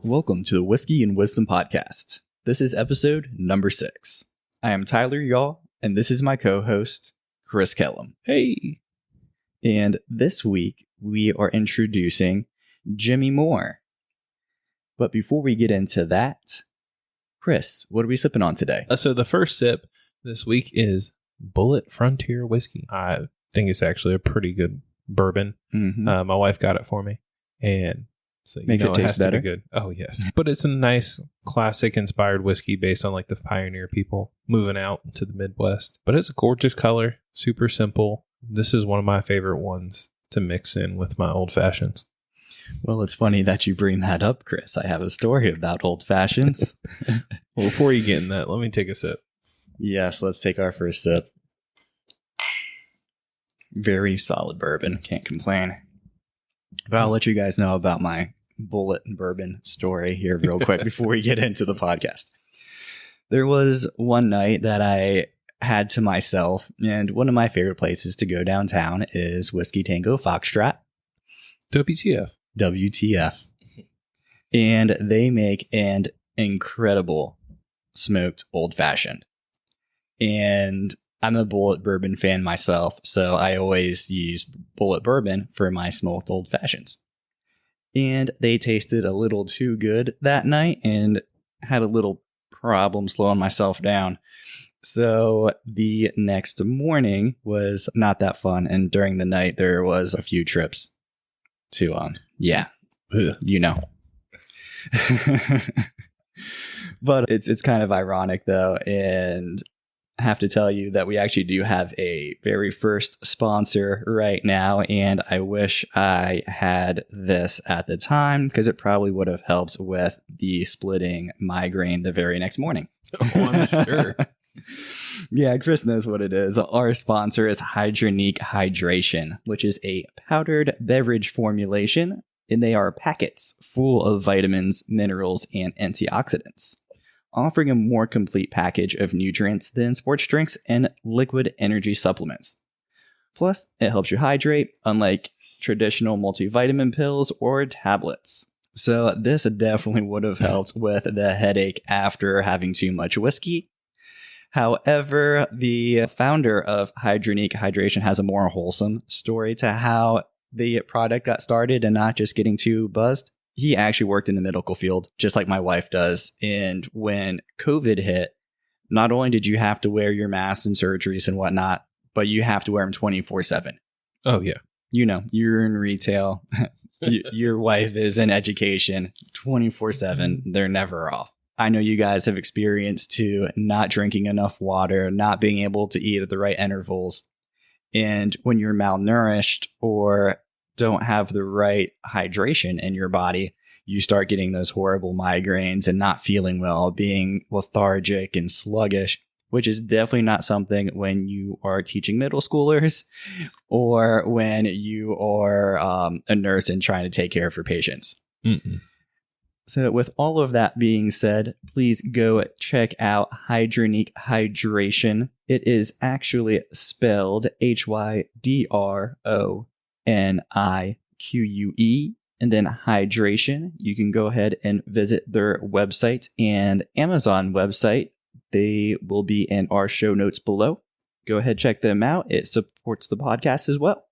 Welcome to the Whiskey and Wisdom Podcast. This is episode number 6. I am Tyler, y'all, and this is my co-host, Chris Kellum. Hey! And this week, we are introducing Jimmy Moore. But before we get into that, Chris, what are we sipping on today? So the first sip this week is Bulleit Frontier Whiskey. I think it's actually a pretty good bourbon. Mm-hmm. My wife got it for me, and so Makes it taste has better. to be good. Oh yes, but it's a nice classic inspired whiskey based on like the pioneer people moving out to the Midwest. But it's a gorgeous color, super simple. This is one of my favorite ones to mix in with my old fashions. Well, it's funny that you bring that up, Chris. I have a story about old fashions. Well, before you get in that, let me take a sip. Yes, let's take our first sip. Very solid bourbon. Can't complain. But I'll let you guys know about my Bulleit Bourbon story here real quick before we get into the podcast. There was one night that I had to myself, and one of my favorite places to go downtown is Whiskey Tango Foxtrot. WTF. WTF. And they make an incredible smoked old fashioned. And I'm a Bulleit Bourbon fan myself, so I always use Bulleit Bourbon for my smoked old fashions. And they tasted a little too good that night and had a little problem slowing myself down. So the next morning was not that fun, and during the night there was a few trips to you know. But it's kind of ironic though, and I have to tell you that we actually do have a very first sponsor right now, and I wish I had this at the time because it probably would have helped with the splitting migraine the very next morning. Oh, I'm sure. Yeah, Chris knows what it is. Our sponsor is Hydronique Hydration, which is a powdered beverage formulation, and they are packets full of vitamins, minerals, and antioxidants, offering a more complete package of nutrients than sports drinks and liquid energy supplements. Plus, it helps you hydrate, unlike traditional multivitamin pills or tablets. So this definitely would have helped with the headache after having too much whiskey. However, the founder of Hydronique Hydration has a more wholesome story to how the product got started and not just getting too buzzed. He actually worked in the medical field, just like my wife does. And when COVID hit, not only did you have to wear your masks and surgeries and whatnot, but you have to wear them 24/7. Oh, yeah. You know, you're in retail. Your wife is in education 24/7. They're never off. I know you guys have experienced too, not drinking enough water, not being able to eat at the right intervals. And when you're malnourished or don't have the right hydration in your body, you start getting those horrible migraines and not feeling well, being lethargic and sluggish, which is definitely not something when you are teaching middle schoolers or when you are a nurse and trying to take care of your patients. Mm-mm. So with all of that being said, please go check out Hydronique Hydration. It is actually spelled HYDRONIQUE and then hydration. You can go ahead and visit their website and Amazon website. They will be in our show notes below. Go ahead, check them out. It supports the podcast as well.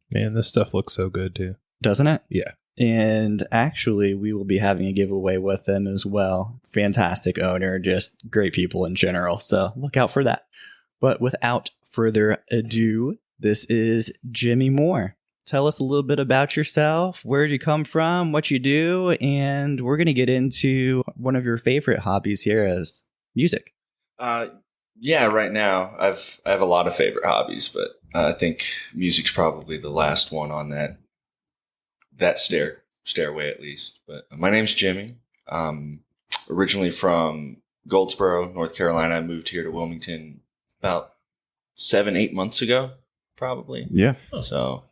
Man, this stuff looks so good too. Doesn't it? Yeah. And actually, we will be having a giveaway with them as well. Fantastic owner, just great people in general. So look out for that. But without further ado, this is Jimmy Moore. Tell us a little bit about yourself, where you come from, what you do, and we're going to get into one of your favorite hobbies here as music. Yeah, right now I have a lot of favorite hobbies, but I think music's probably the last one on that stairway at least. But my name's Jimmy. Originally from Goldsboro, North Carolina. I moved here to Wilmington about 7-8 months ago, probably. Yeah. So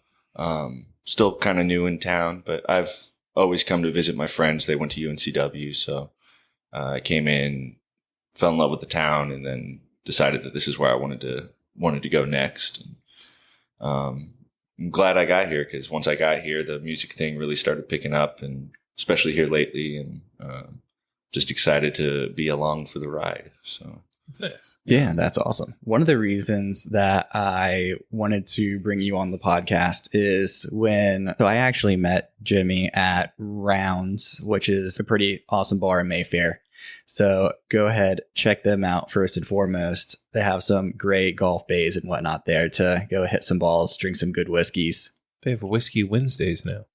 still kind of new in town, but I've always come to visit my friends. They went to UNCW. So I came in, fell in love with the town, and then decided that this is where I wanted to go next. I'm glad I got here, because once I got here, the music thing really started picking up, and especially here lately, and just excited to be along for the ride. So Nice. Yeah, that's awesome. One of the reasons that I wanted to bring you on the podcast is so I actually met Jimmy at Rounds, which is a pretty awesome bar in Mayfair. So go ahead, check them out first and foremost. They have some great golf bays and whatnot there to go hit some balls, drink some good whiskeys. They have Whiskey Wednesdays now.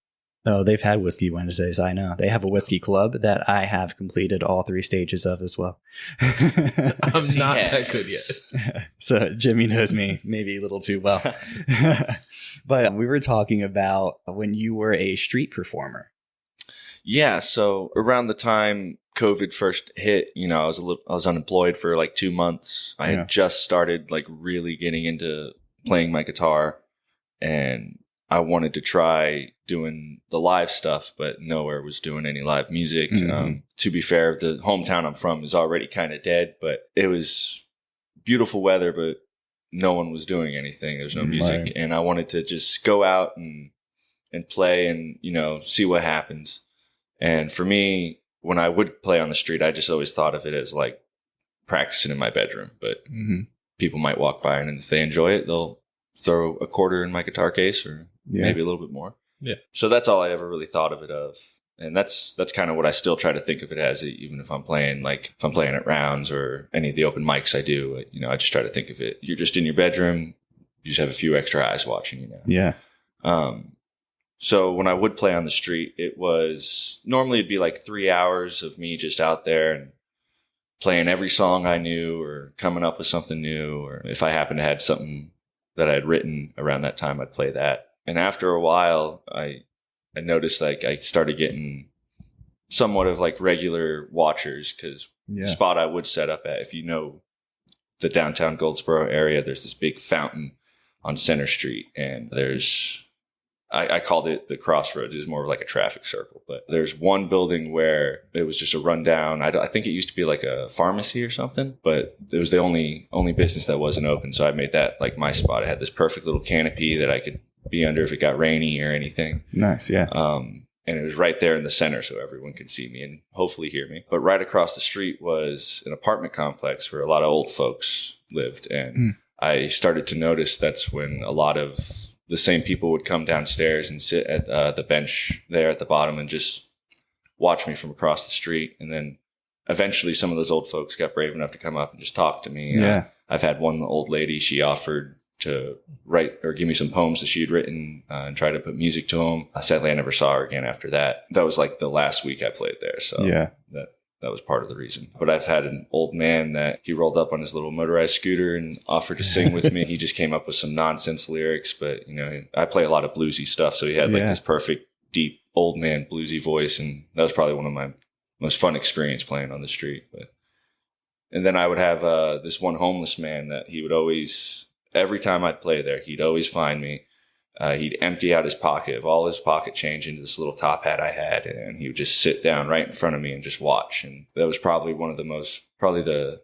Oh, they've had Whiskey Wednesdays, I know. They have a whiskey club that I have completed all 3 stages of as well. I'm not that good yet. So Jimmy knows me maybe a little too well. But we were talking about when you were a street performer. yeah, so around the time COVID first hit, I was unemployed for like 2 months. I had just started like really getting into playing my guitar, and I wanted to try doing the live stuff, but nowhere was doing any live music. Mm-hmm. To be fair, the hometown I'm from is already kind of dead, but it was beautiful weather, but no one was doing anything. There's no music. Right. And I wanted to just go out and play and, see what happens. And for me, when I would play on the street, I just always thought of it as like practicing in my bedroom, but people might walk by, and if they enjoy it, they'll throw a quarter in my guitar case, or maybe a little bit more. Yeah. So that's all I ever really thought of it of. And that's kind of what I still try to think of it as, even if I'm playing, like if I'm playing at Rounds or any of the open mics I do, I just try to think of it. You're just in your bedroom. You just have a few extra eyes watching you now. Yeah. So when I would play on the street, it was normally it'd be like 3 hours of me just out there and playing every song I knew, or coming up with something new. Or if I happened to have something that I had written around that time, I'd play that. And after a while, I noticed like I started getting somewhat of like regular watchers, because the spot I would set up at, if you know the downtown Goldsboro area, there's this big fountain on Center Street, and I called it the Crossroads. It was more of like a traffic circle, but there's one building where it was just a rundown. I think it used to be like a pharmacy or something, but it was the only business that wasn't open. So I made that like my spot. I had this perfect little canopy that I could be under if it got rainy or anything. Nice, yeah. And it was right there in the center, so everyone could see me and hopefully hear me. But right across the street was an apartment complex where a lot of old folks lived. And I started to notice that's when a lot of the same people would come downstairs and sit at the bench there at the bottom and just watch me from across the street. And then eventually some of those old folks got brave enough to come up and just talk to me. Yeah. I've had one old lady, she offered to write or give me some poems that she had written and try to put music to them. Sadly, I never saw her again after that. That was like the last week I played there. So that was part of the reason. But I've had an old man that he rolled up on his little motorized scooter and offered to sing with me. He just came up with some nonsense lyrics, but I play a lot of bluesy stuff. So he had like this perfect, deep, old man bluesy voice. And that was probably one of my most fun experience playing on the street. And then I would have this one homeless man that he would always, every time I'd play there, he'd always find me. He'd empty out his pocket of all his pocket change into this little top hat I had, and he would just sit down right in front of me and just watch. And that was probably one of the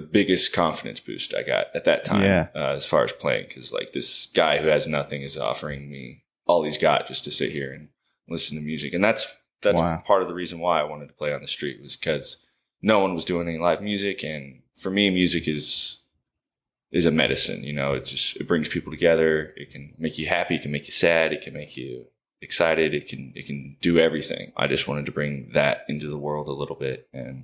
biggest confidence boost I got at that time, as far as playing, because like this guy who has nothing is offering me all he's got just to sit here and listen to music. And that's part of the reason why I wanted to play on the street, was because no one was doing any live music, and for me, music is a medicine. It brings people together. It can make you happy. It can make you sad. It can make you excited. It can do everything. I just wanted to bring that into the world a little bit. And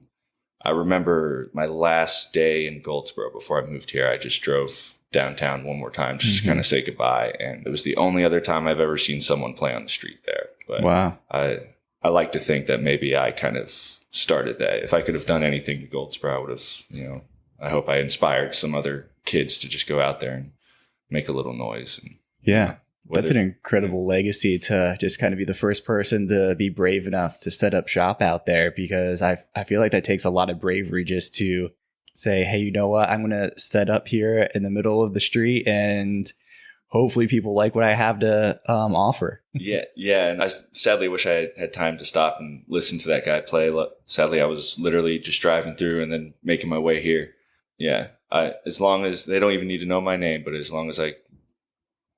I remember my last day in Goldsboro before I moved here, I just drove downtown one more time just to kind of say goodbye. And it was the only other time I've ever seen someone play on the street there. But wow. I like to think that maybe I kind of started that. If I could have done anything to Goldsboro, I would have, I hope I inspired some other kids to just go out there and make a little noise. And, that's an incredible legacy to just kind of be the first person to be brave enough to set up shop out there, because I feel like that takes a lot of bravery just to say, hey, you know what, I'm going to set up here in the middle of the street and hopefully people like what I have to offer. Yeah. And I sadly wish I had time to stop and listen to that guy play. Sadly, I was literally just driving through and then making my way here. Yeah. As long as they don't even need to know my name, but as long as I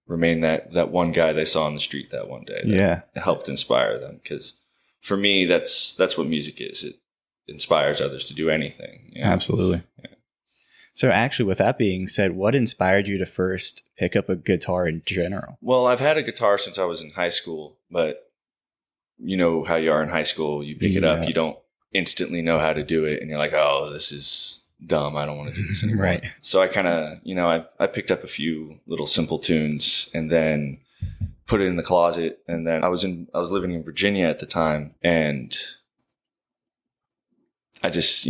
remain that one guy they saw on the street that one day, that helped inspire them. Because for me, that's what music is. It inspires others to do anything. You know? Absolutely. Yeah. So actually, with that being said, what inspired you to first pick up a guitar in general? Well, I've had a guitar since I was in high school, but you know how you are in high school. You pick it up, you don't instantly know how to do it, and you're like, oh, this is dumb. I don't want to do this anymore. Right. So I kind of, I picked up a few little simple tunes and then put it in the closet. And then I was living in Virginia at the time, and I just,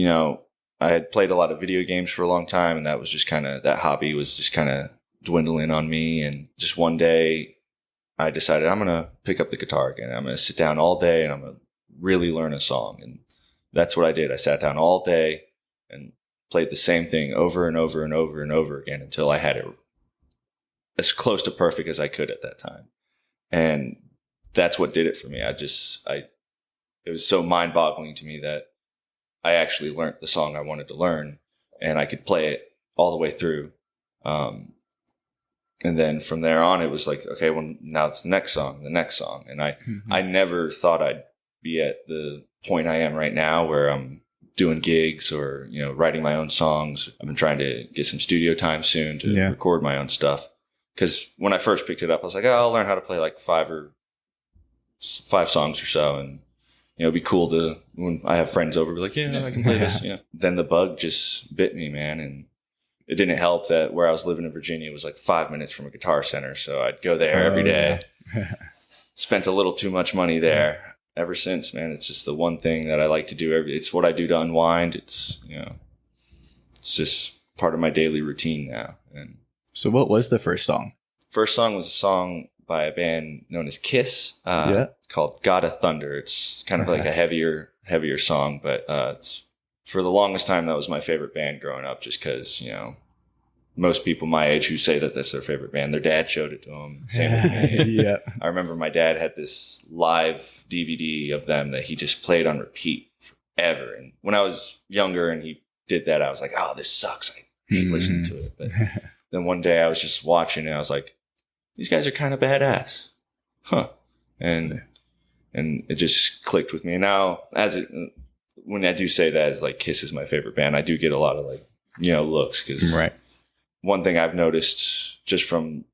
I had played a lot of video games for a long time, and that was just that hobby was just kind of dwindling on me. And just one day I decided I'm going to pick up the guitar again. I'm going to sit down all day and I'm going to really learn a song. And that's what I did. I sat down all day and played the same thing over and over and over and over again until I had it as close to perfect as I could at that time. And that's what did it for me. It was so mind boggling to me that I actually learned the song I wanted to learn, and I could play it all the way through. And then from there on, it was like, okay, well, now it's the next song. And I never thought I'd be at the point I am right now where I'm doing gigs or, writing my own songs. I've been trying to get some studio time soon to record my own stuff. Because when I first picked it up, I was like, I'll learn how to play like five songs or so. And it'd be cool to, when I have friends over, be like, I can play this. Then the bug just bit me, man. And it didn't help that where I was living in Virginia was like 5 minutes from a Guitar Center. So I'd go there every day. Spent a little too much money there. Ever since, man, it's just the one thing that I like to do. It's what I do to unwind. It's, it's just part of my daily routine now. And so what was the first song? First song was a song by a band known as Kiss, called God of Thunder. It's kind of like a heavier song, but it's, for the longest time, that was my favorite band growing up, just because, most people my age who say that that's their favorite band, their dad showed it to them. Same with me. I remember my dad had this live DVD of them that he just played on repeat forever. And when I was younger and he did that, I was like, oh, this sucks. I hate listening to it. But then one day I was just watching and I was like, these guys are kind of badass. Huh. And it just clicked with me. And now, when I do say that as like Kiss is my favorite band, I do get a lot of like, looks. Because one thing I've noticed just from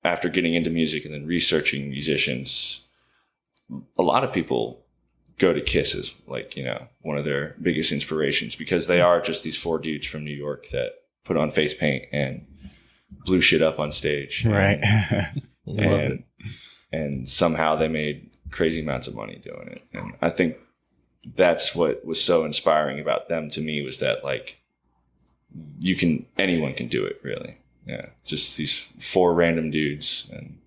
after getting into music and then researching musicians, a lot of people go to Kiss as like, one of their biggest inspirations, because they are just these four dudes from New York that put on face paint and blew shit up on stage. Right. And somehow they made crazy amounts of money doing it. And I think that's what was so inspiring about them to me, was that like, anyone can do it, really. Yeah. Just these four random dudes. And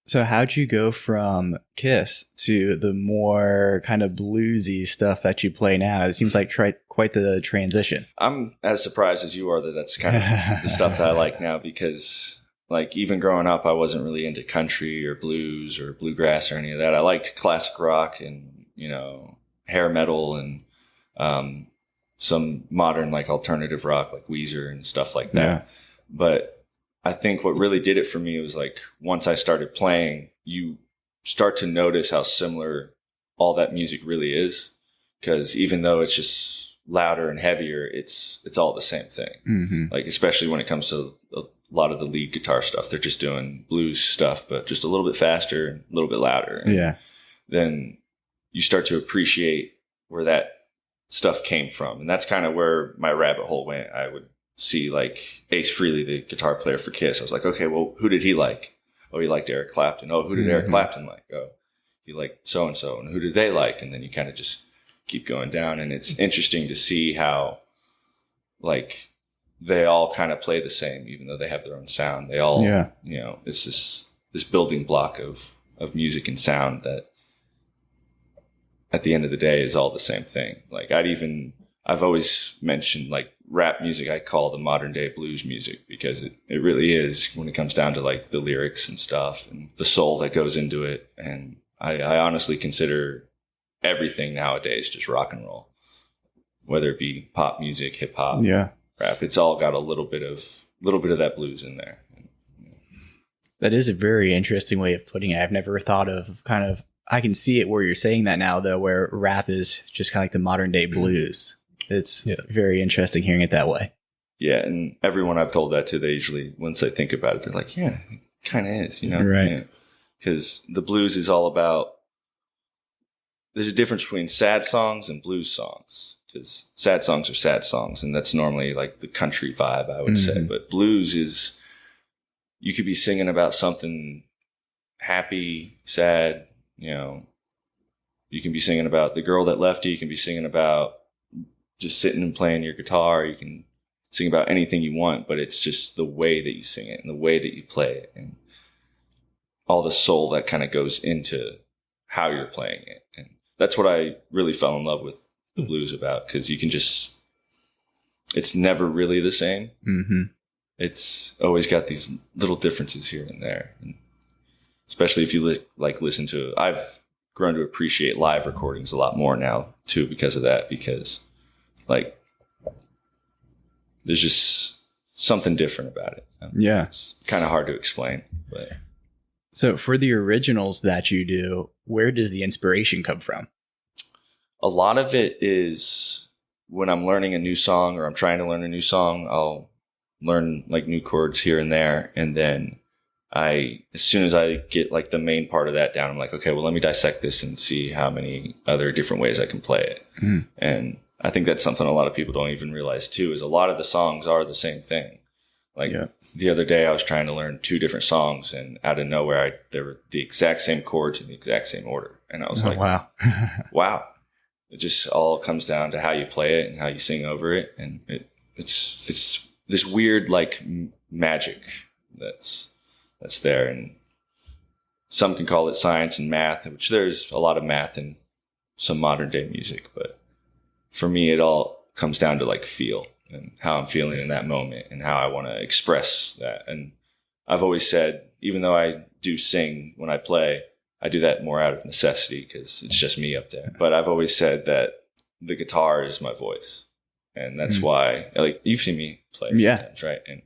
so how'd you go from Kiss to the more kind of bluesy stuff that you play now? It seems like quite the transition. I'm as surprised as you are that that's kind of the stuff that I like now, because like even growing up, I wasn't really into country or blues or bluegrass or any of that. I liked classic rock and, hair metal and some modern like alternative rock like Weezer and stuff like that. Yeah. But I think what really did it for me was like, once I started playing, you start to notice how similar all that music really is. Because even though it's just louder and heavier, it's all the same thing. Mm-hmm. Like, especially when it comes to a lot of the lead guitar stuff, they're just doing blues stuff, but just a little bit faster and a little bit louder. And then you start to appreciate where that stuff came from. And that's kind of where my rabbit hole went. I would see like Ace Frehley, the guitar player for Kiss. I was like, okay, well, who did he like? Oh, he liked Eric Clapton. Oh, who did Eric Clapton like? Oh, he liked so-and-so. And who did they like? And then you kind of just keep going down. And it's interesting to see how like they all kind of play the same, even though they have their own sound. They all, it's this building block of music and sound that at the end of the day is all the same thing. Like I'd even I've always mentioned like rap music, I call the modern day blues music, because it really is, when it comes down to like the lyrics and stuff and the soul that goes into it. And I honestly consider everything nowadays just rock and roll, whether it be pop music, hip hop, rap. It's all got a little bit of that blues in there. That is a very interesting way of putting it. I've never thought of I can see it where you're saying that now, though, where rap is just kind of like the modern day blues. It's very interesting hearing it that way. Yeah. And everyone I've told that to, they usually, once they think about it, they're like, yeah, it kind of is, Right. Because the blues is all about, there's a difference between sad songs and blues songs, because sad songs are sad songs. And that's normally like the country vibe, I would say. But blues is, you could be singing about something happy, sad, you can be singing about the girl that left you. You can be singing about just sitting and playing your guitar. You can sing about anything you want, but it's just the way that you sing it and the way that you play it and all the soul that kind of goes into how you're playing it. And that's what I really fell in love with the blues about, because you can just, it's never really the same. Mm-hmm. It's always got these little differences here and there. And especially if you listen to, I've grown to appreciate live recordings a lot more now too, because of that, because like there's just something different about it. Yeah. It's kind of hard to explain, but. So for the originals that you do, where does the inspiration come from? A lot of it is when I'm learning a new song or I'm trying to learn a new song, I'll learn like new chords here and there. And then as soon as I get like the main part of that down, I'm like, okay, well, let me dissect this and see how many other different ways I can play it. Mm. And I think that's something a lot of people don't even realize too, is a lot of the songs are the same thing. Like the other day I was trying to learn 2 different songs, and out of nowhere, they were the exact same chords in the exact same order. And I was like, wow. Wow. It just all comes down to how you play it and how you sing over it. And it's this weird like magic that's there. And some can call it science and math, which there's a lot of math in some modern day music. But for me, it all comes down to like feel and how I'm feeling in that moment and how I want to express that. And I've always said, even though I do sing when I play, I do that more out of necessity because it's just me up there. But I've always said that the guitar is my voice. And that's why, like, you've seen me play sometimes, right? And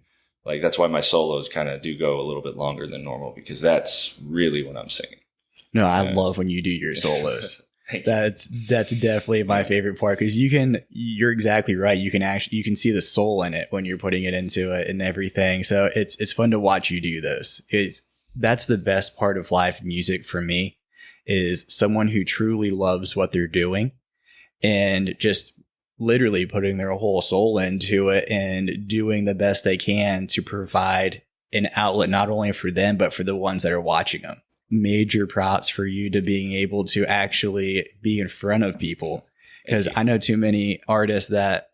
like, that's why my solos kind of do go a little bit longer than normal, because that's really when I'm singing. No, I love when you do your solos. That's definitely my favorite part, because you're exactly right. You can see the soul in it when you're putting it into it and everything. So it's fun to watch you do those. That's the best part of live music for me, is someone who truly loves what they're doing and just literally putting their whole soul into it and doing the best they can to provide an outlet, not only for them, but for the ones that are watching them. Major props for you to being able to actually be in front of people, because I know too many artists that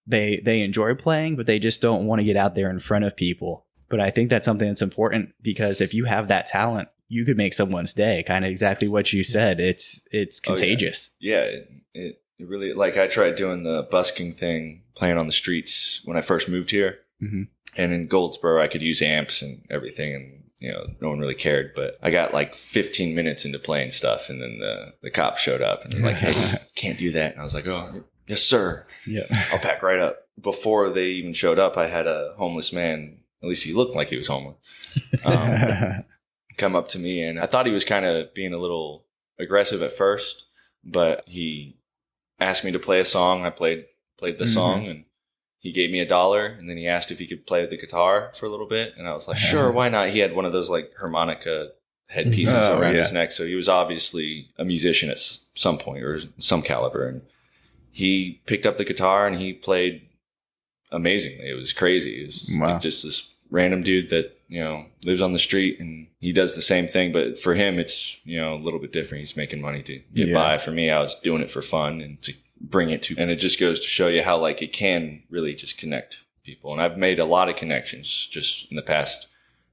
they enjoy playing, but they just don't want to get out there in front of people. But I think that's something that's important, because if you have that talent, you could make someone's day. Kind of exactly what you said. It's contagious. It really, like, I tried doing the busking thing, playing on the streets when I first moved here. Mm-hmm. And in Goldsboro, I could use amps and everything, and no one really cared. But I got like 15 minutes into playing stuff, and then the cops showed up and they're like, "Hey, you can't do that." And I was like, "Oh, yes, sir. Yeah, I'll pack right up." Before they even showed up, I had a homeless man, at least he looked like he was homeless, come up to me, and I thought he was kind of being a little aggressive at first, but he asked me to play a song. I played the song, and he gave me $1, and then he asked if he could play the guitar for a little bit. And I was like, sure, why not? He had one of those like harmonica headpieces around his neck. So he was obviously a musician at some point, or some caliber. And he picked up the guitar and he played amazingly. It was crazy. It was like just this random dude that, lives on the street, and he does the same thing. But for him, it's, a little bit different. He's making money to get by. For me, I was doing it for fun and to bring it to, and it just goes to show you how like it can really just connect people. And I've made a lot of connections just in the past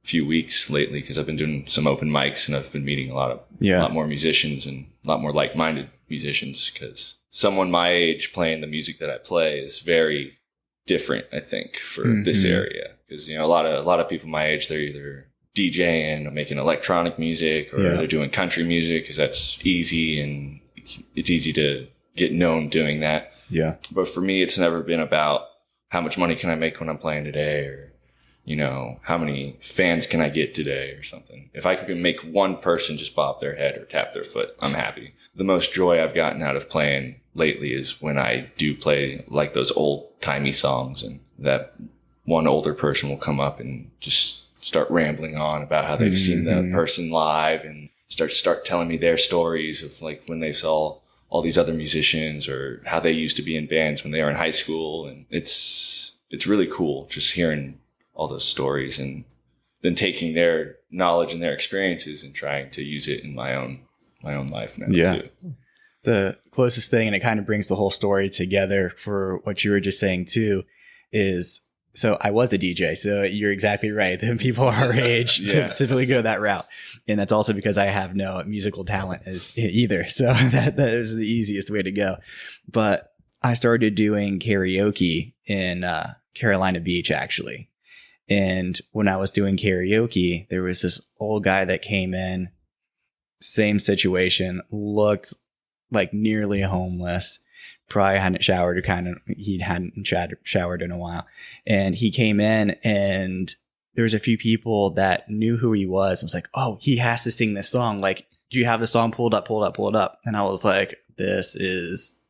few weeks lately because I've been doing some open mics and I've been meeting a lot more musicians and a lot more like-minded musicians, because someone my age playing the music that I play is very different, I think, for this area. Because, you know, a lot of people my age, they're either DJing or making electronic music, or they're doing country music because that's easy and it's easy to get known doing that. Yeah. But for me, it's never been about how much money can I make when I'm playing today, or, you know, how many fans can I get today or something. If I could make one person just bob their head or tap their foot, I'm happy. The most joy I've gotten out of playing lately is when I do play like those old timey songs, and that one older person will come up and just start rambling on about how they've seen the person live and start telling me their stories of like when they saw all these other musicians or how they used to be in bands when they were in high school. And it's really cool just hearing all those stories and then taking their knowledge and their experiences and trying to use it in my own life now too. The closest thing, and it kind of brings the whole story together for what you were just saying too, is, so I was a DJ, so you're exactly right. The people our age typically go that route. And that's also because I have no musical talent either. So that is the easiest way to go. But I started doing karaoke in Carolina Beach, actually. And when I was doing karaoke, there was this old guy that came in, same situation, looked like nearly homeless, probably hadn't showered, he hadn't showered in a while. And he came in, and there was a few people that knew who he was. I was like, oh, he has to sing this song. Like, do you have the song pulled up? And I was like, this is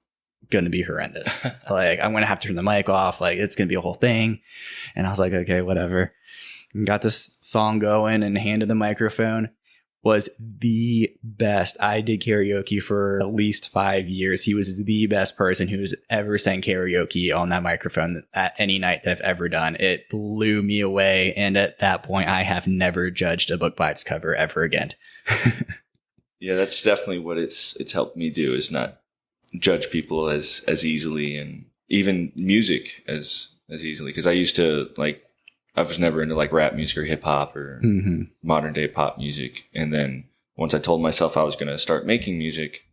going to be horrendous. Like, I'm going to have to turn the mic off. Like, it's going to be a whole thing. And I was like, okay, whatever. And got this song going and handed the microphone. Was the best. I did karaoke for at least 5 years. He was the best person who has ever sang karaoke on that microphone at any night that I've ever done. It blew me away. And at that point, I have never judged a book by its cover ever again. Yeah, that's definitely what it's helped me do, is not judge people as easily, and even music as easily. Because I used to, like, I was never into like rap music or hip hop or modern day pop music. And then once I told myself I was going to start making music,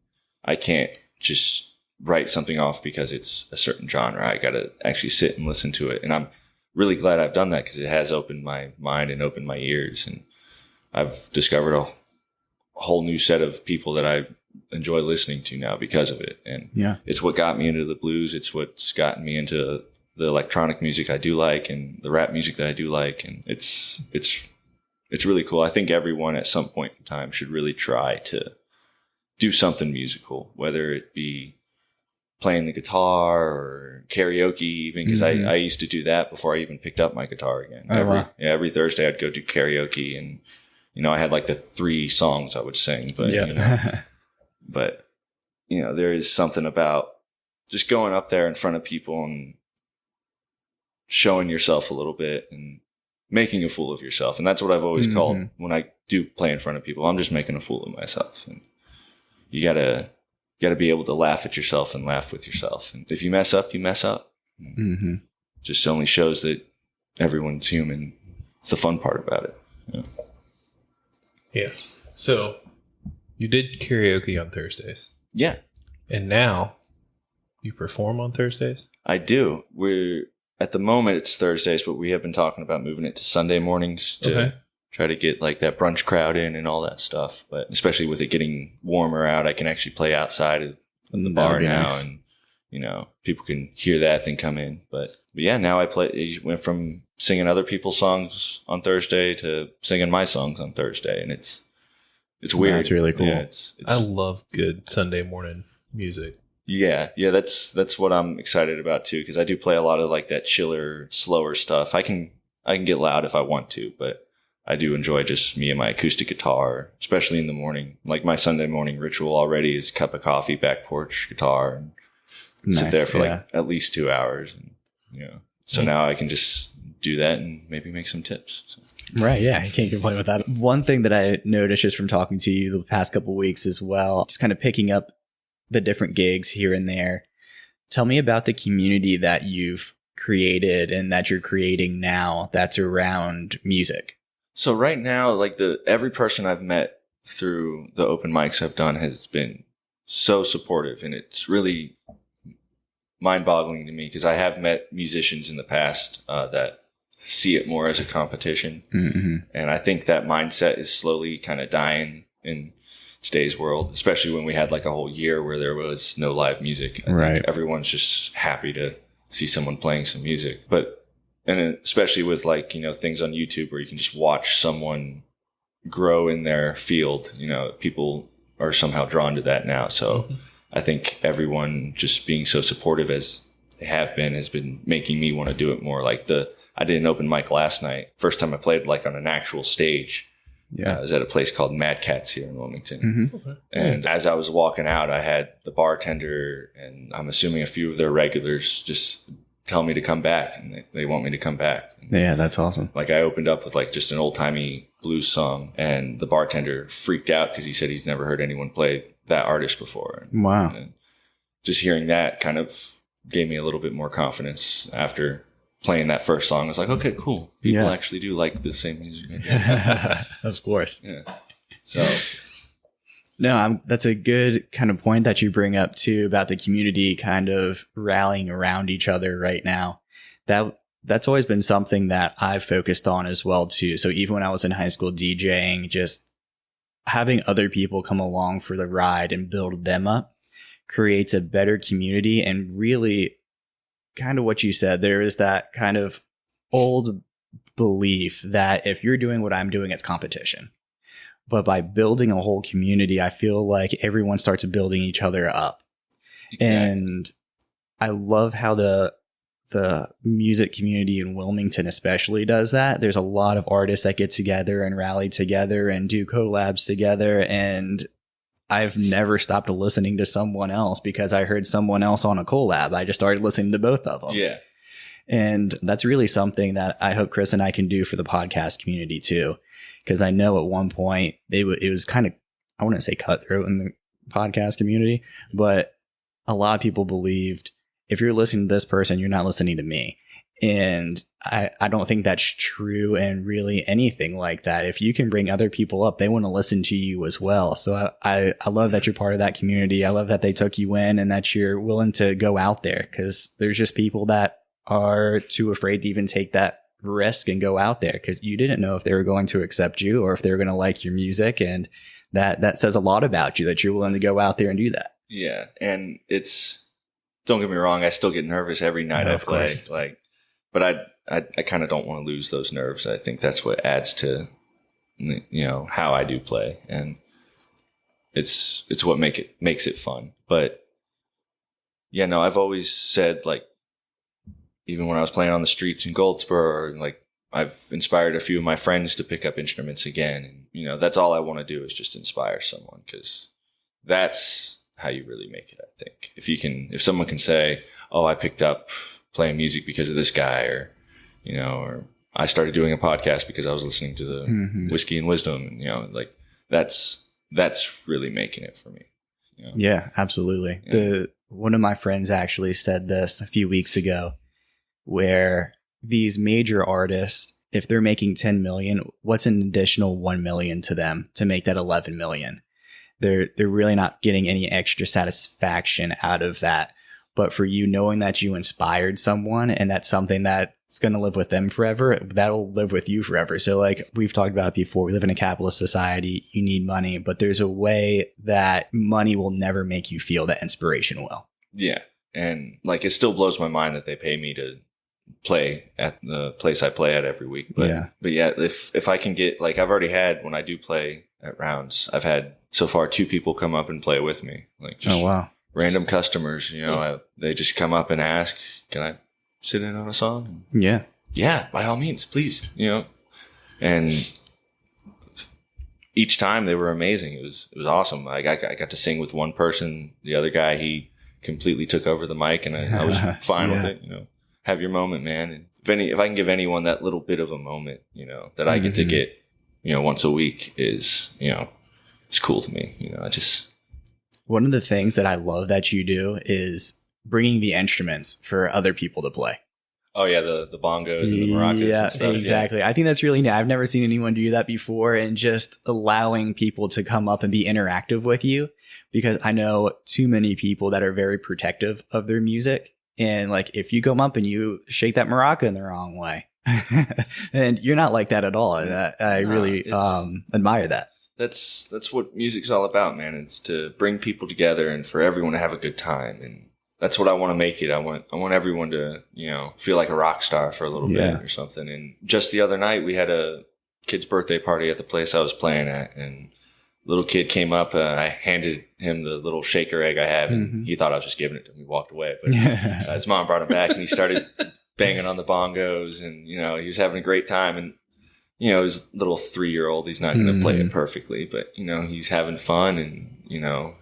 I can't just write something off because it's a certain genre. I got to actually sit and listen to it. And I'm really glad I've done that, because it has opened my mind and opened my ears. And I've discovered a whole new set of people that I enjoy listening to now because of it. And it's what got me into the blues. It's what's gotten me into the electronic music I do like, and the rap music that I do like. And it's really cool. I think everyone at some point in time should really try to do something musical, whether it be playing the guitar or karaoke even, because I used to do that before I even picked up my guitar again. Every Thursday I'd go do karaoke, and, you know, I had like the 3 songs I would sing, but, you know, there is something about just going up there in front of people and showing yourself a little bit and making a fool of yourself. And that's what I've always called when I do play in front of people. I'm just making a fool of myself. And you gotta be able to laugh at yourself and laugh with yourself. And if you mess up, you mess up. Just only shows that everyone's human. It's the fun part about it. Yeah. So you did karaoke on Thursdays. Yeah. And now you perform on Thursdays? I do. At the moment, it's Thursdays, but we have been talking about moving it to Sunday mornings to try to get like that brunch crowd in and all that stuff. But especially with it getting warmer out, I can actually play outside of the bar now, and, you know, people can hear that, then come in. But yeah, now I went from singing other people's songs on Thursday to singing my songs on Thursday, and it's weird. That's really cool. Yeah, I love good Sunday morning music. Yeah, that's what I'm excited about too, because I do play a lot of like that chiller, slower stuff. I can get loud if I want to, but I do enjoy just me and my acoustic guitar, especially in the morning. Like my Sunday morning ritual already is a cup of coffee, back porch, guitar, and sit there for like at least 2 hours. And, you know, so now I can just do that and maybe make some tips. So. Right. Yeah. You can't complain with that. One thing that I noticed just from talking to you the past couple of weeks as well, just kind of picking up the different gigs here and there. Tell me about the community that you've created and that you're creating now that's around music. So right now, like every person I've met through the open mics I've done has been so supportive, and it's really mind-boggling to me because I have met musicians in the past that see it more as a competition. Mm-hmm. And I think that mindset is slowly kind of dying in today's world, especially when we had like a whole year where there was no live music. I think everyone's just happy to see someone playing some music. And especially with like, things on YouTube where you can just watch someone grow in their field, people are somehow drawn to that now. So I think everyone just being so supportive as they have been has been making me want to do it more. Like I did an open mic last night. First time I played like on an actual stage. Yeah. I was at a place called Mad Catz here in Wilmington. Mm-hmm. Okay. And as I was walking out, I had the bartender and I'm assuming a few of their regulars just tell me to come back, and they want me to come back. Yeah, that's awesome. Like I opened up with like just an old timey blues song, and the bartender freaked out because he said he's never heard anyone play that artist before. Wow. And just hearing that kind of gave me a little bit more confidence after playing that first song. I was like, okay, cool. People actually do like the same music. Of course. Yeah. So no, that's a good kind of point that you bring up too about the community kind of rallying around each other right now. That's always been something that I've focused on as well too. So even when I was in high school DJing, just having other people come along for the ride and build them up creates a better community. And really kind of what you said, there is that kind of old belief that if you're doing what I'm doing, it's competition. But by building a whole community, I feel like everyone starts building each other up. Exactly. And I love how the music community in Wilmington especially does that. There's a lot of artists that get together and rally together and do collabs together. And I've never stopped listening to someone else because I heard someone else on a collab. I just started listening to both of them. Yeah. And that's really something that I hope Chris and I can do for the podcast community too. Because I know at one point it was kind of, I wouldn't say cutthroat in the podcast community, but a lot of people believed if you're listening to this person, you're not listening to me. And I don't think that's true and really anything like that. If you can bring other people up, they want to listen to you as well. So I love that you're part of that community. I love that they took you in and that you're willing to go out there because there's just people that are too afraid to even take that risk and go out there because you didn't know if they were going to accept you or if they were going to like your music. And that says a lot about you that you're willing to go out there and do that. Yeah. And don't get me wrong, I still get nervous every night I play. But I kind of don't want to lose those nerves. I think that's what adds to, how I do play. And it's what makes it fun. But yeah, no, I've always said like, even when I was playing on the streets in Goldsboro, like I've inspired a few of my friends to pick up instruments again. And, that's all I want to do is just inspire someone because that's how you really make it. I think if someone can say, oh, I picked up playing music because of this guy or I started doing a podcast because I was listening to the Whiskey and Wisdom and, like that's really making it for me. Yeah, absolutely. Yeah. One of my friends actually said this a few weeks ago where these major artists, if they're making 10 million, what's an additional 1 million to them to make that 11 million? They're really not getting any extra satisfaction out of that. But for you knowing that you inspired someone and that's something that's going to live with them forever, that'll live with you forever. So like we've talked about it before, we live in a capitalist society. You need money, but there's a way that money will never make you feel that inspiration will. Yeah. And like, it still blows my mind that they pay me to play at the place I play at every week. But yeah, if I can get, like I've already had, when I do play at rounds, I've had so far 2 people come up and play with me. Like just random customers, they just come up and ask, can I sit in on a song? Yeah. Yeah, by all means, please, and each time they were amazing. It was awesome. I got to sing with one person. The other guy, he completely took over the mic and I was fine with it. Have your moment, man. And if I can give anyone that little bit of a moment, that I get to get, once a week is, it's cool to me. One of the things that I love that you do is bringing the instruments for other people to play. Oh yeah, the bongos and the maracas. Yeah, and stuff. exactly. Yeah. I think that's really neat. I've never seen anyone do that before, and just allowing people to come up and be interactive with you, because I know too many people that are very protective of their music. And like, if you come up and you shake that maraca in the wrong way, and you're not like that at all. And I really admire that. That's what music's all about, man. It's to bring people together and for everyone to have a good time. And that's what I want to make it. I want everyone to, feel like a rock star for a little bit or something. And just the other night, we had a kid's birthday party at the place I was playing at, and little kid came up. I handed him the little shaker egg I have, and he thought I was just giving it to him. He walked away, but his mom brought him back, and he started banging on the bongos, and he was having a great time. And his little 3-year-old, he's not going to play it perfectly, but he's having fun, and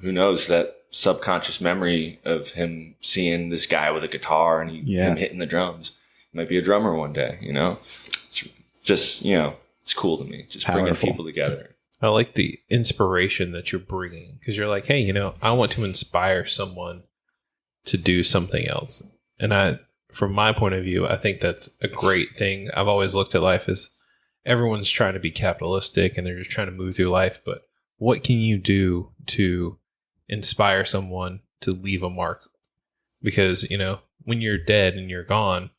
who knows, that subconscious memory of him seeing this guy with a guitar and him hitting the drums. He might be a drummer one day. It's just it's cool to me, just bringing people together. I like the inspiration that you're bringing, because you're like, hey, I want to inspire someone to do something else. And from my point of view, I think that's a great thing. I've always looked at life as everyone's trying to be capitalistic and they're just trying to move through life. But what can you do to inspire someone to leave a mark? Because, when you're dead and you're gone,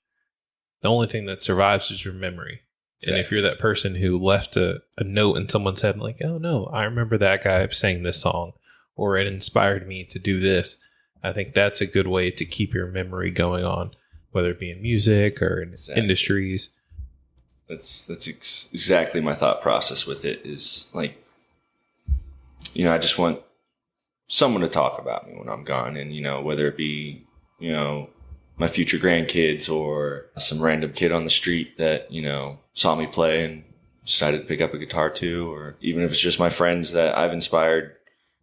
the only thing that survives is your memory. Exactly. And if you're that person who left a note in someone's head, like, oh no, I remember that guy sang this song, or it inspired me to do this, I think that's a good way to keep your memory going on, whether it be in music or in industries. That's exactly my thought process with it, is like, I just want someone to talk about me when I'm gone. And, whether it be, my future grandkids or some random kid on the street that, saw me play and decided to pick up a guitar too, or even if it's just my friends that I've inspired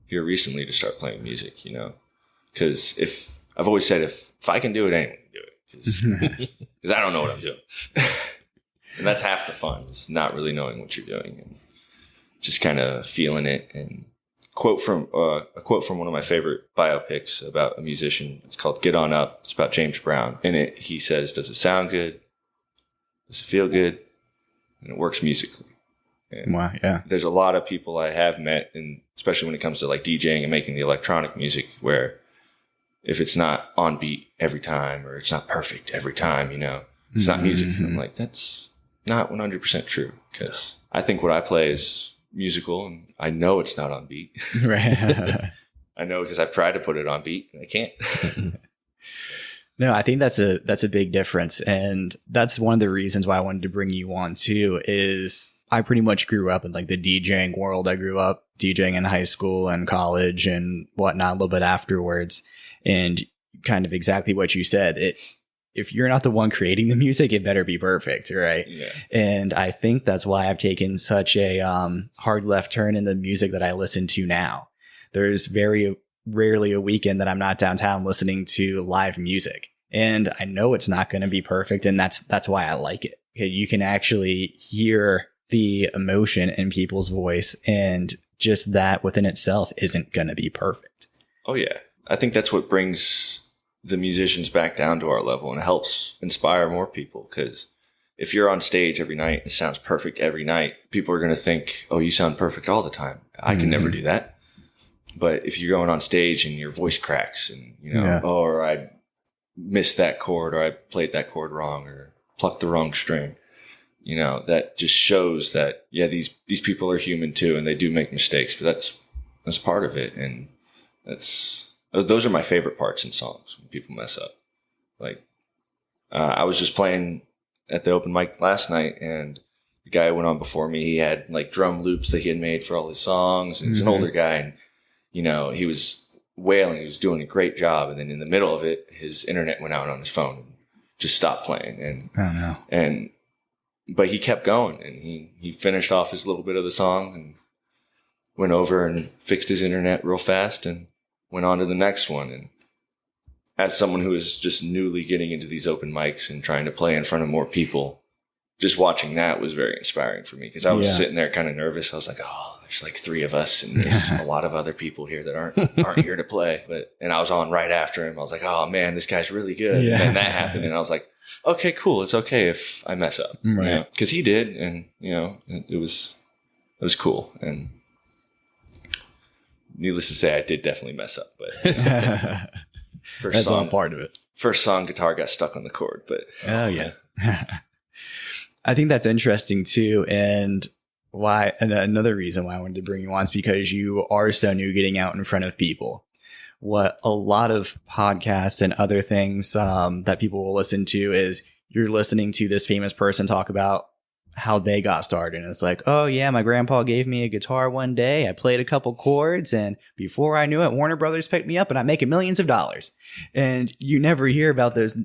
here recently to start playing music, because I've always said, if I can do it, anyone can do it, because I don't know what I'm doing. And that's half the fun. It's not really knowing what you're doing and just kind of feeling it. And a quote from one of my favorite biopics about a musician. It's called Get On Up. It's about James Brown. In it, he says, does it sound good? Does it feel good? And it works musically. And wow, yeah. There's a lot of people I have met, and especially when it comes to like DJing and making the electronic music, where if it's not on beat every time or it's not perfect every time, it's not music. And I'm like, that's not 100% true, because I think what I play is musical, and I know it's not on beat. Right. I know, because I've tried to put it on beat and I can't. No, I think that's a big difference. And that's one of the reasons why I wanted to bring you on too, is I pretty much grew up in like the DJing world. I grew up DJing in high school and college and whatnot, a little bit afterwards. And kind of exactly what you said, if you're not the one creating the music, it better be perfect, right? Yeah. And I think that's why I've taken such a hard left turn in the music that I listen to now. There's very rarely a weekend that I'm not downtown listening to live music. And I know it's not going to be perfect, and that's why I like it. You can actually hear the emotion in people's voice, and just that within itself isn't going to be perfect. Oh, yeah. I think that's what brings the musicians back down to our level and helps inspire more people, because if you're on stage every night and it sounds perfect every night, people are going to think, oh, you sound perfect all the time. I can never do that. But if you're going on stage and your voice cracks and, or I missed that chord, or I played that chord wrong, or plucked the wrong string, that just shows that, yeah, these people are human too, and they do make mistakes, but that's part of it. And those are my favorite parts in songs, when people mess up. Like, I was just playing at the open mic last night, and the guy who went on before me, he had like drum loops that he had made for all his songs, and he's an older guy, and he was wailing, he was doing a great job, and then in the middle of it, his internet went out on his phone and just stopped playing. And oh no. But he kept going, and he finished off his little bit of the song and went over and fixed his internet real fast and went on to the next one. And as someone who is just newly getting into these open mics and trying to play in front of more people, just watching that was very inspiring for me, because I was sitting there kind of nervous. I was like, oh, there's like 3 of us, and there's a lot of other people here that aren't here to play. And I was on right after him. I was like, oh man, this guy's really good. And then that happened, and I was like, okay, cool. It's okay if I mess up. Right. Because he did. And, it was cool. And needless to say, I did definitely mess up. But That's all part of it. First song, guitar got stuck on the chord. But oh, yeah. I think that's interesting, too. And another reason why I wanted to bring you on is because you are so new getting out in front of people. What a lot of podcasts and other things that people will listen to is you're listening to this famous person talk about how they got started. And it's like, oh, yeah, my grandpa gave me a guitar one day. I played a couple chords. And before I knew it, Warner Brothers picked me up and I'm making millions of dollars. And you never hear about those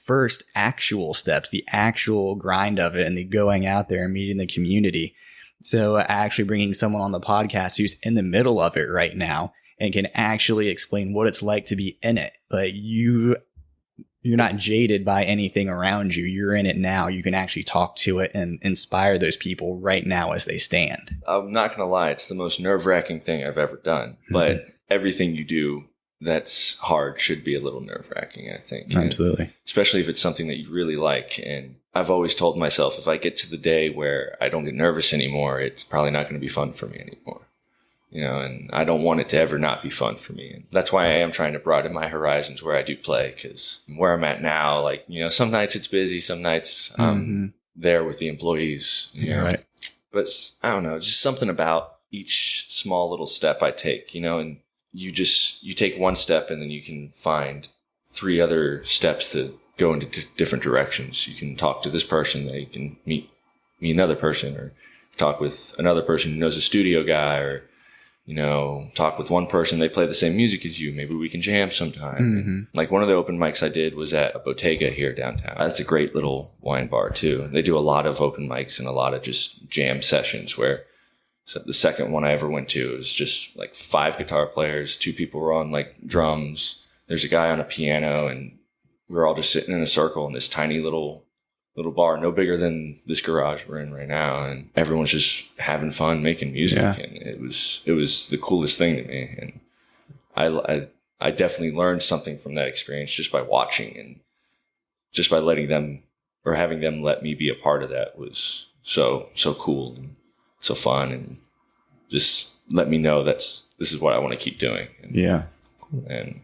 first actual steps, the actual grind of it, and the going out there and meeting the community. So actually bringing someone on the podcast who's in the middle of it right now and can actually explain what it's like to be in it. Like you're not jaded by anything around you. You're in it now. You can actually talk to it and inspire those people right now as they stand. I'm not going to lie. It's the most nerve-wracking thing I've ever done. Mm-hmm. But everything you do that's hard should be a little nerve-wracking, I think. Absolutely. And especially if it's something that you really like. And I've always told myself, if I get to the day where I don't get nervous anymore, it's probably not going to be fun for me anymore. And I don't want it to ever not be fun for me. And that's why I am trying to broaden my horizons where I do play, because where I'm at now, like, some nights it's busy, some nights I'm there with the employees. Right. But I don't know, just something about each small little step I take, and you take one step and then you can find 3 other steps to go into different directions. You can talk to this person, then you can meet another person, or talk with another person who knows a studio guy, or talk with one person, they play the same music as you. Maybe we can jam sometime. Mm-hmm. Like one of the open mics I did was at a Bottega here downtown. That's a great little wine bar too. They do a lot of open mics and a lot of just jam sessions so the second one I ever went to, it was just like 5 guitar players. 2 people were on like drums. There's a guy on a piano, and we were all just sitting in a circle in this tiny little bar, no bigger than this garage we're in right now, and everyone's just having fun making music. Yeah. And it was the coolest thing to me, and I definitely learned something from that experience just by watching, and just by letting them, or having them let me be a part of that, was so cool and so fun, and just let me know this is what I want to keep doing. And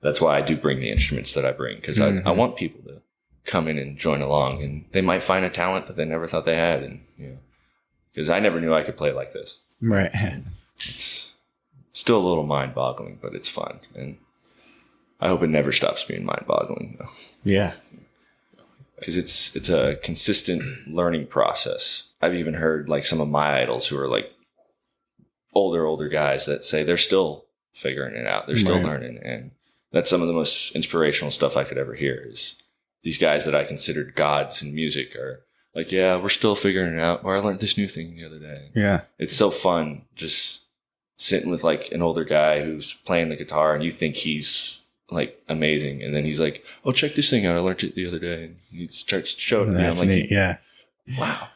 that's why I do bring the instruments that I bring, because I want people to come in and join along, and they might find a talent that they never thought they had. And because I never knew I could play like this. Right. It's still a little mind-boggling, but it's fun, and I hope it never stops being mind-boggling though. Yeah, because it's a consistent learning process. I've even heard like some of my idols who are like older guys that say they're still figuring it out, they're still learning, and that's some of the most inspirational stuff I could ever hear. Is these guys that I considered gods in music are like, yeah, we're still figuring it out. Or I learned this new thing the other day. Yeah. It's so fun just sitting with like an older guy who's playing the guitar, and you think he's like amazing. And then he's like, oh, check this thing out. I learned it the other day. And he starts showing me. That's I'm like, neat. Yeah. Wow,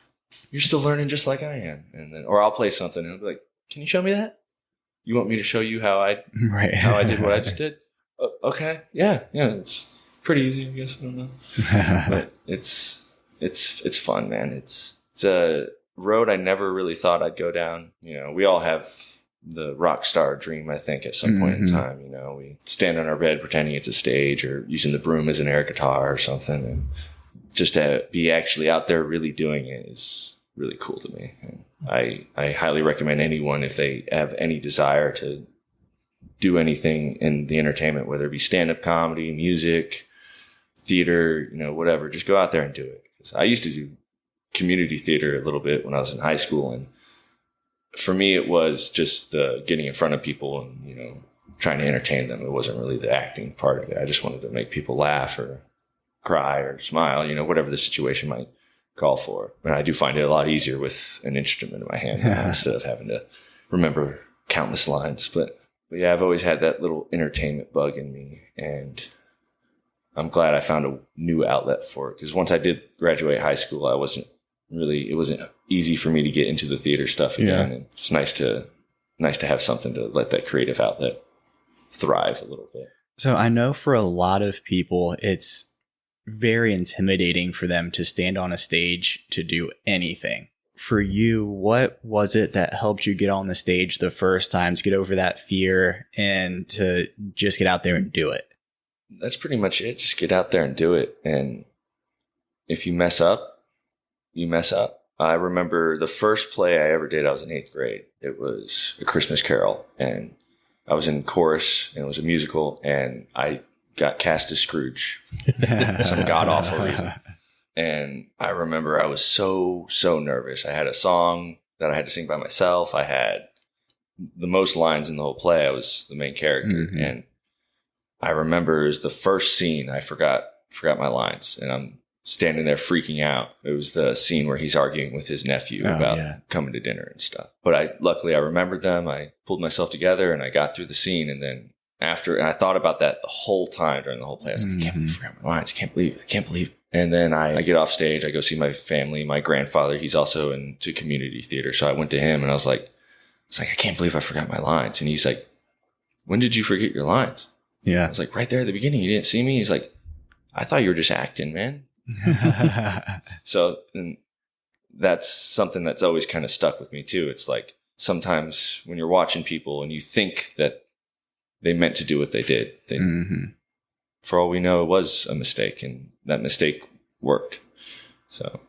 you're still learning just like I am. And then, or I'll play something and I'll be like, can you show me that? You want me to show you how I did what I just did? Okay. Yeah. It's pretty easy, I guess. I don't know. But it's fun, man. It's a road I never really thought I'd go down. We all have the rock star dream, I think, at some point in time. We stand on our bed pretending it's a stage, or using the broom as an air guitar or something. And just to be actually out there really doing it is really cool to me. And I highly recommend anyone, if they have any desire to do anything in the entertainment, whether it be stand-up comedy, music, theater, whatever, just go out there and do it. 'Cause I used to do community theater a little bit when I was in high school, and for me it was just the getting in front of people and trying to entertain them. It wasn't really the acting part of it. I just wanted to make people laugh or cry or smile, whatever the situation might call for. And I do find it a lot easier with an instrument in my hand instead of having to remember countless lines. But yeah, I've always had that little entertainment bug in me, and I'm glad I found a new outlet for it. Because once I did graduate high school, it wasn't easy for me to get into the theater stuff again. Yeah. And it's nice to have something to let that creative outlet thrive a little bit. So I know for a lot of people, it's very intimidating for them to stand on a stage to do anything. For you, what was it that helped you get on the stage the first time, to get over that fear and to just get out there and do it? That's pretty much it. Just get out there and do it. And if you mess up, you mess up. I remember the first play I ever did, I was in 8th grade. It was A Christmas Carol, and I was in chorus, and it was a musical, and I got cast as Scrooge for some god-awful reason. And I remember I was so nervous. I had a song that I had to sing by myself. I had the most lines in the whole play. I was the main character. Mm-hmm. And I remember it was the first scene. I forgot my lines, and I'm standing there freaking out. It was the scene where he's arguing with his nephew about coming to dinner and stuff. But luckily I remembered them. I pulled myself together and I got through the scene. And then and I thought about that the whole time during the whole play. I was like, I can't believe I forgot my lines. I can't believe it. And then I get off stage. I go see my family. My grandfather, he's also into community theater. So I went to him and I was like, I can't believe I forgot my lines. And he's like, when did you forget your lines? Yeah. I was like, right there at the beginning. You didn't see me? He's like, I thought you were just acting, man. So that's something that's always kind of stuck with me too. It's like sometimes when you're watching people and you think that they meant to do what they did, for all we know, it was a mistake, and that mistake worked. So,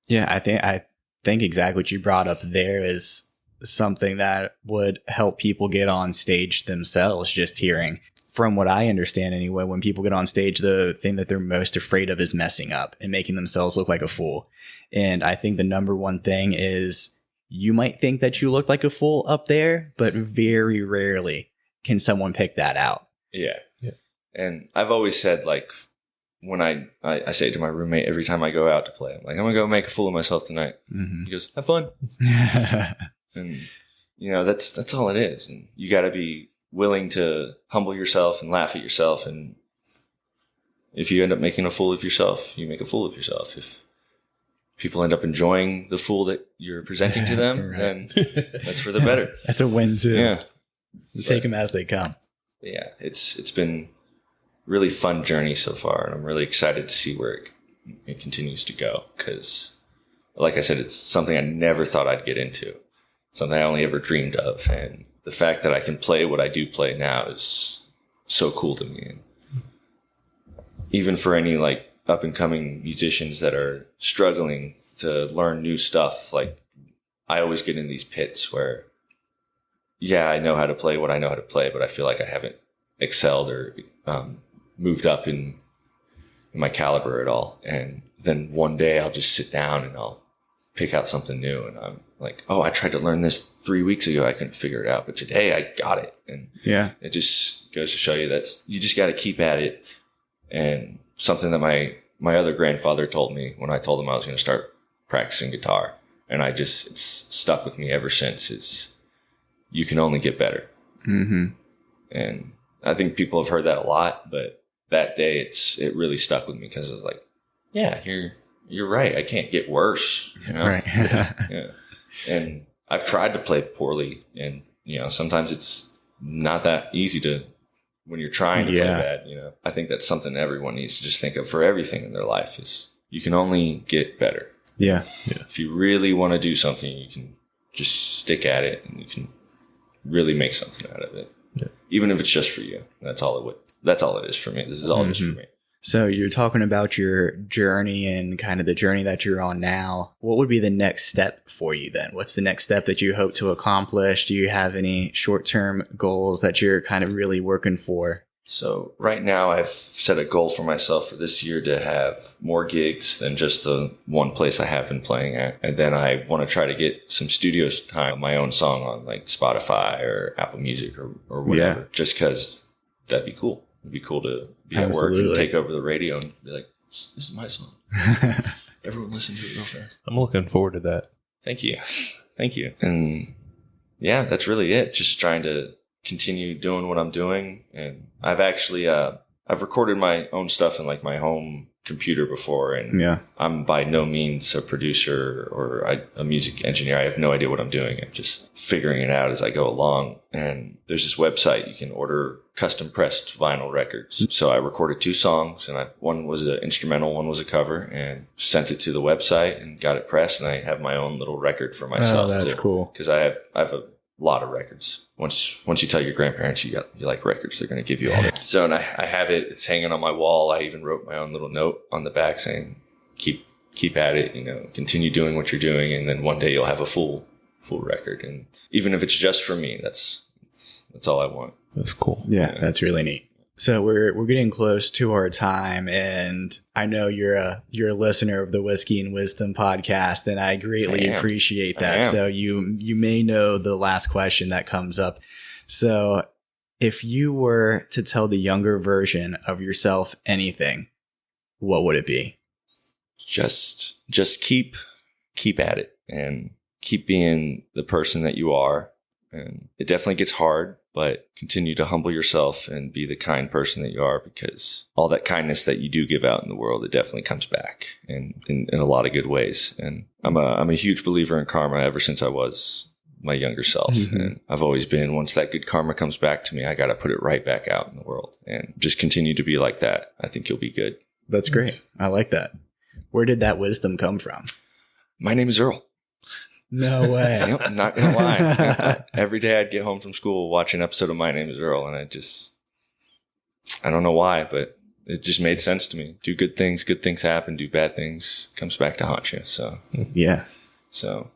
yeah, I think exactly what you brought up there is something that would help people get on stage themselves. Just hearing, from what I understand anyway, when people get on stage, the thing that they're most afraid of is messing up and making themselves look like a fool. And I think the number one thing is, you might think that you look like a fool up there, but very rarely can someone pick that out. Yeah. And I've always said, like, when I say to my roommate every time I go out to play, I'm like, I'm going to go make a fool of myself tonight. Mm-hmm. He goes, have fun. And, that's all it is. And you got to be willing to humble yourself and laugh at yourself. And if you end up making a fool of yourself, you make a fool of yourself. If people end up enjoying the fool that you're presenting to them, then that's for the better. That's a win too. Yeah. Take them as they come. Yeah. It's been really fun journey so far, and I'm really excited to see where it continues to go, because like I said, it's something I never thought I'd get into, something I only ever dreamed of. And the fact that I can play what I do play now is so cool to me. And even for any like up and coming musicians that are struggling to learn new stuff, like I always get in these pits where, I know how to play what I know how to play, but I feel like I haven't excelled or moved up in my caliber at all. And then one day I'll just sit down and I'll pick out something new, and I'm like, oh, I tried to learn this 3 weeks ago. I couldn't figure it out, but today I got it. And it just goes to show you that you just got to keep at it. And something that my other grandfather told me when I told him I was going to start practicing guitar, and it's stuck with me ever since, is you can only get better. Mm-hmm. And I think people have heard that a lot, but that day it really stuck with me, because I was like, yeah, you're right. I can't get worse. Right. Yeah. And I've tried to play poorly, and sometimes it's not that easy when you're trying to play bad. I think that's something everyone needs to just think of for everything in their life, is you can only get better. Yeah. If you really want to do something, you can just stick at it, and you can really make something out of it. Yeah. Even if it's just for you. That's all it is for me. This is all just for me. So you're talking about your journey and kind of the journey that you're on now. What would be the next step for you then? What's the next step that you hope to accomplish? Do you have any short-term goals that you're kind of really working for? So right now I've set a goal for myself for this year to have more gigs than just the one place I have been playing at. And then I want to try to get some studio time, my own song on like Spotify or Apple Music or whatever, just because that'd be cool. It'd be cool to be at work and take over the radio and be like, this is my song. Everyone listen to it real fast. I'm looking forward to that. Thank you. And that's really it. Just trying to continue doing what I'm doing. And I've actually, I've recorded my own stuff in like my home computer before, and Yeah. I'm by no means a producer or a music engineer. I have no idea what I'm doing. I'm just figuring it out as I go along. And there's this website you can order custom pressed vinyl records. So I recorded 2 songs, and one was an instrumental, one was a cover, and sent it to the website and got it pressed. And I have my own little record for myself. Oh, that's cool. Because I have a lot of records. Once you tell your grandparents you like records, they're going to give you all that. So, and I have it. It's hanging on my wall. I even wrote my own little note on the back saying, keep at it, continue doing what you're doing. And then one day you'll have a full record. And even if it's just for me, that's all I want. That's cool. Yeah, that's really neat. So we're getting close to our time, and I know you're a listener of the Whiskey and Wisdom podcast, and I greatly appreciate that. So you may know the last question that comes up. So if you were to tell the younger version of yourself anything, what would it be? Just keep at it and keep being the person that you are. And it definitely gets hard, but continue to humble yourself and be the kind person that you are, because all that kindness that you do give out in the world, it definitely comes back in a lot of good ways. And I'm a huge believer in karma ever since I was my younger self. Mm-hmm. And I've always been, once that good karma comes back to me, I got to put it right back out in the world and just continue to be like that. I think you'll be good. That's great. I like that. Where did that wisdom come from? My name is Earl. No way. Yep, I'm not going to lie. Every day I'd get home from school, watch an episode of My Name is Earl, and I don't know why, but it just made sense to me. Do good things happen. Do bad things, comes back to haunt you. So, yeah. So,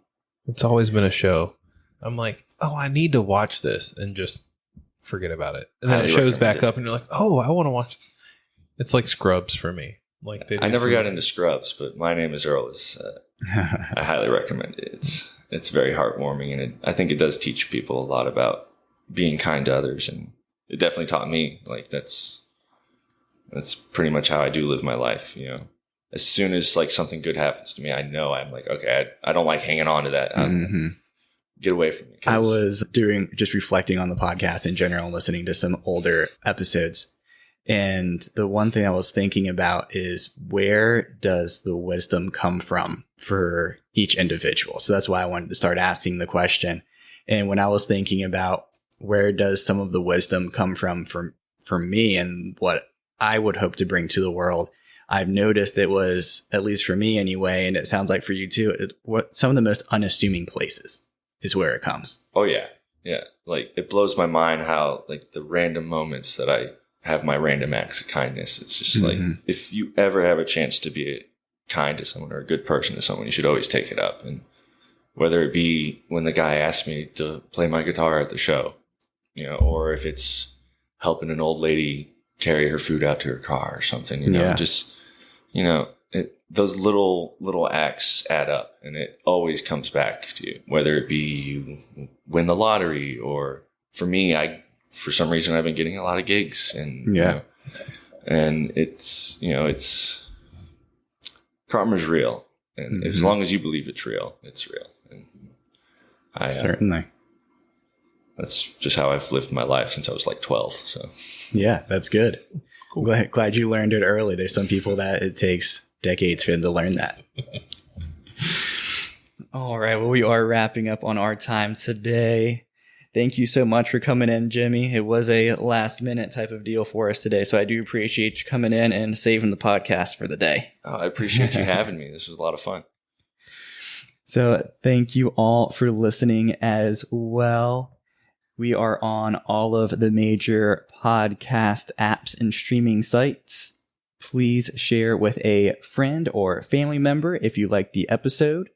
it's always been a show. I'm like, oh, I need to watch this, and just forget about it. And then it shows back up, and you're like, oh, I want to watch it. It's like Scrubs for me. Like I never got into Scrubs, but My Name is Earl is... I highly recommend it. It's very heartwarming, and I think it does teach people a lot about being kind to others, and it definitely taught me. Like that's pretty much how I do live my life. As soon as like something good happens to me, I know I'm like, okay, I don't like hanging on to that. Get away from me. I was just reflecting on the podcast in general and listening to some older episodes. And the one thing I was thinking about is, where does the wisdom come from for each individual? So that's why I wanted to start asking the question. And when I was thinking about where does some of the wisdom come from for me and what I would hope to bring to the world, I've noticed it was, at least for me anyway, and it sounds like for you too, some of the most unassuming places is where it comes. Oh, yeah. Yeah. Like it blows my mind how like the random moments that I have my random acts of kindness. It's just like, if you ever have a chance to be kind to someone or a good person to someone, you should always take it up. And whether it be when the guy asked me to play my guitar at the show, or if it's helping an old lady carry her food out to her car or something, those little acts add up, and it always comes back to you, whether it be you win the lottery, or for me, for some reason, I've been getting a lot of gigs, and and it's karma's real, and as long as you believe it's real, it's real. And certainly, that's just how I've lived my life since I was like 12. So yeah, that's good. Cool. Glad you learned it early. There's some people that it takes decades for them to learn that. All right, well, we are wrapping up on our time today. Thank you so much for coming in, Jimmy. It was a last minute type of deal for us today, so I do appreciate you coming in and saving the podcast for the day. Oh, I appreciate you having me. This was a lot of fun. So thank you all for listening as well. We are on all of the major podcast apps and streaming sites. Please share with a friend or family member if you liked the episode.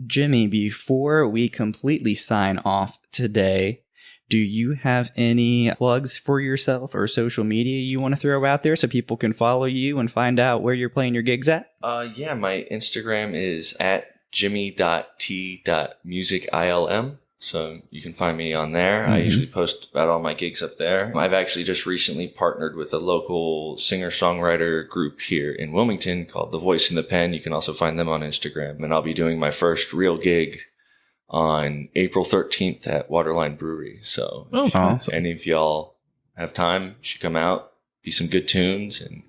Jimmy, before we completely sign off today, do you have any plugs for yourself or social media you want to throw out there so people can follow you and find out where you're playing your gigs at? Yeah, my Instagram is at jimmy.t.musicilm. So you can find me on there. I usually post about all my gigs up there. I've actually just recently partnered with a local singer-songwriter group here in Wilmington called The Voice in the Pen. You can also find them on Instagram. And I'll be doing my first real gig on April 13th at Waterline Brewery. So if any of y'all have time, you should come out, be some good tunes, and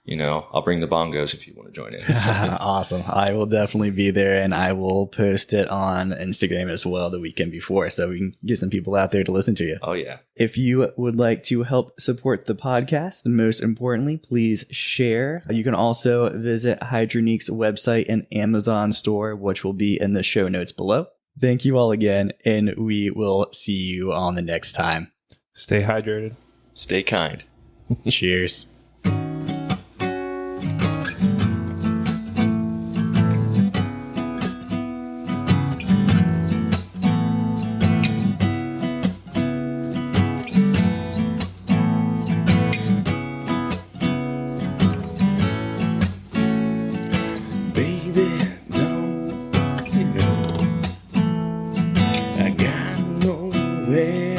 I'll bring the bongos if you want to join in. Awesome. I will definitely be there, and I will post it on Instagram as well the weekend before, so we can get some people out there to listen to you. Oh, yeah. If you would like to help support the podcast, and most importantly, please share. You can also visit Hydronique's website and Amazon store, which will be in the show notes below. Thank you all again, and we will see you on the next time. Stay hydrated. Stay kind. Cheers. Baby, don't you know I got nowhere